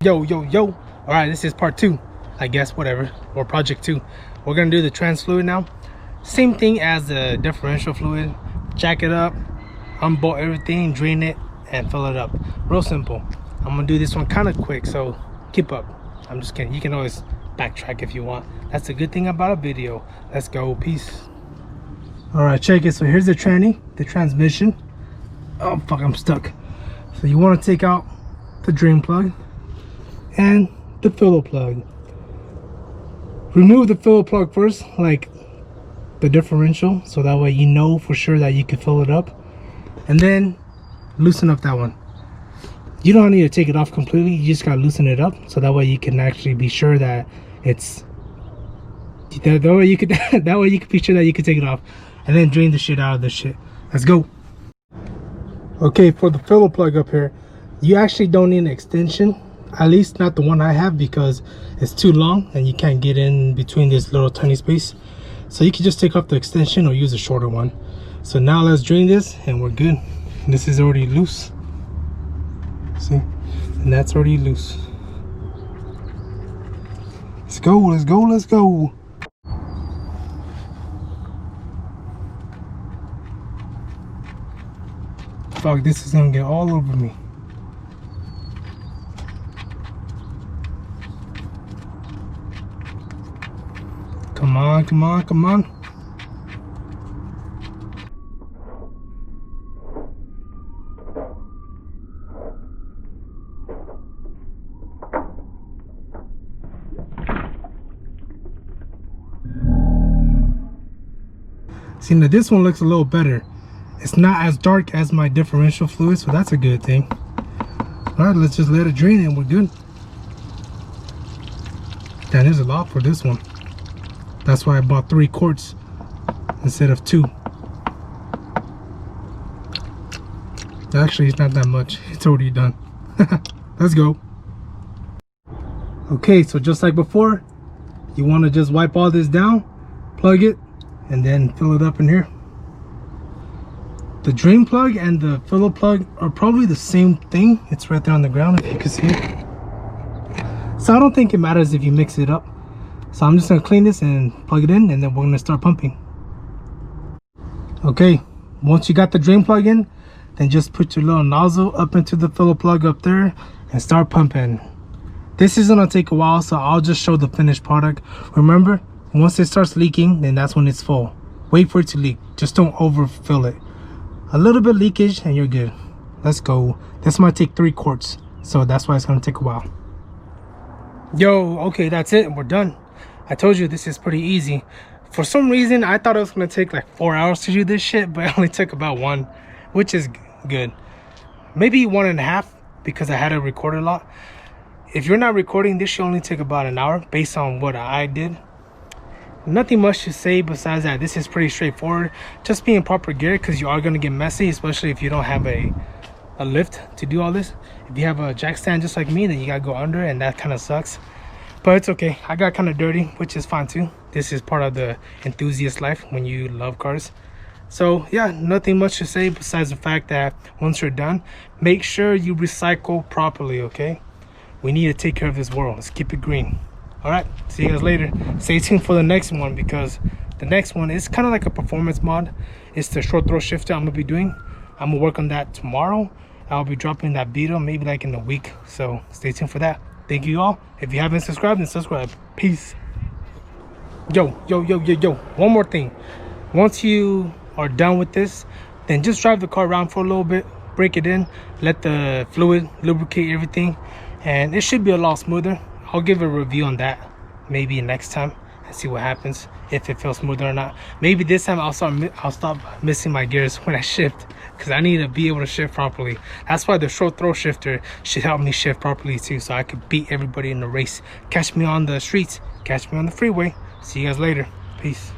Yo, all right, this is part 2, I guess, whatever, or project 2. We're gonna do the trans fluid now. Same thing as the differential fluid. Jack it up, unbolt everything, drain it, and fill it up. Real simple. I'm gonna do this one kind of quick, so keep up. I'm just kidding. You can always backtrack if you want. That's the good thing about a video. Let's go. Peace. All right, check it. So here's the tranny, the transmission. Oh fuck, I'm stuck. So you want to take out the drain plug and the filler plug. Remove the filler plug first, like the differential, so that way you know for sure that you can fill it up, and then loosen up that one. You don't need to take it off completely, you just gotta loosen it up, so that way you can actually be sure that it's that way you could that way you can be sure that you can take it off, and then drain the shit out of this shit. Let's go. Okay, for the filler plug up here, you actually don't need an extension. At least not the one I have, because it's too long and you can't get in between this little tiny space. So you can just take off the extension or use a shorter one. So now let's drain this and we're good. This is already loose. See? And that's already loose. Let's go, let's go, let's go. Fuck, this is gonna get all over me. Come on, come on, come on. See, now this one looks a little better. It's not as dark as my differential fluid, so that's a good thing. All right, let's just let it drain and we're good. Damn, there's a lot for this one. That's why I bought 3 quarts instead of 2. Actually, it's not that much. It's already done. Let's go. Okay, so just like before, you want to just wipe all this down, plug it, and then fill it up in here. The drain plug and the filler plug are probably the same thing. It's right there on the ground if you can see it. So I don't think it matters if you mix it up. So I'm just gonna clean this and plug it in, and then we're gonna start pumping. Okay, once you got the drain plug in, then just put your little nozzle up into the filler plug up there and start pumping. This is gonna take a while, so I'll just show the finished product. Remember, once it starts leaking, then that's when it's full. Wait for it to leak, just don't overfill it. A little bit leakage and you're good. Let's go. This might take 3 quarts, so that's why it's gonna take a while. Yo, okay, that's it, we're done. I told you this is pretty easy. For some reason, I thought it was gonna take like 4 hours to do this shit, but it only took about 1, which is good. Maybe 1.5 because I had to record a lot. If you're not recording, this should only take about an hour based on what I did. Nothing much to say besides that this is pretty straightforward. Just be in proper gear because you are gonna get messy, especially if you don't have a lift to do all this. If you have a jack stand just like me, then you gotta go under, and that kind of sucks. But it's okay. I got kind of dirty, which is fine too. This is part of the enthusiast life when you love cars. So yeah, nothing much to say besides the fact that once you're done, make sure you recycle properly, okay? We need to take care of this world. Let's keep it green. All right, see you guys later. Stay tuned for the next one, because the next one is kind of like a performance mod. It's the short throw shifter I'm gonna be doing. I'm gonna work on that tomorrow. I'll be dropping that video maybe like in a week, so stay tuned for that. Thank you all. If you haven't subscribed, then subscribe. Peace. Yo, one more thing. Once you are done with this, then just drive the car around for a little bit, break it in, let the fluid lubricate everything, and it should be a lot smoother. I'll give a review on that maybe next time and see what happens, if it feels smoother or not. Maybe this time I'll stop missing my gears when I shift, because I need to be able to shift properly. That's why the short throw shifter should help me shift properly too, so I could beat everybody in the race. Catch me on the streets, catch me on the freeway. See you guys later. Peace.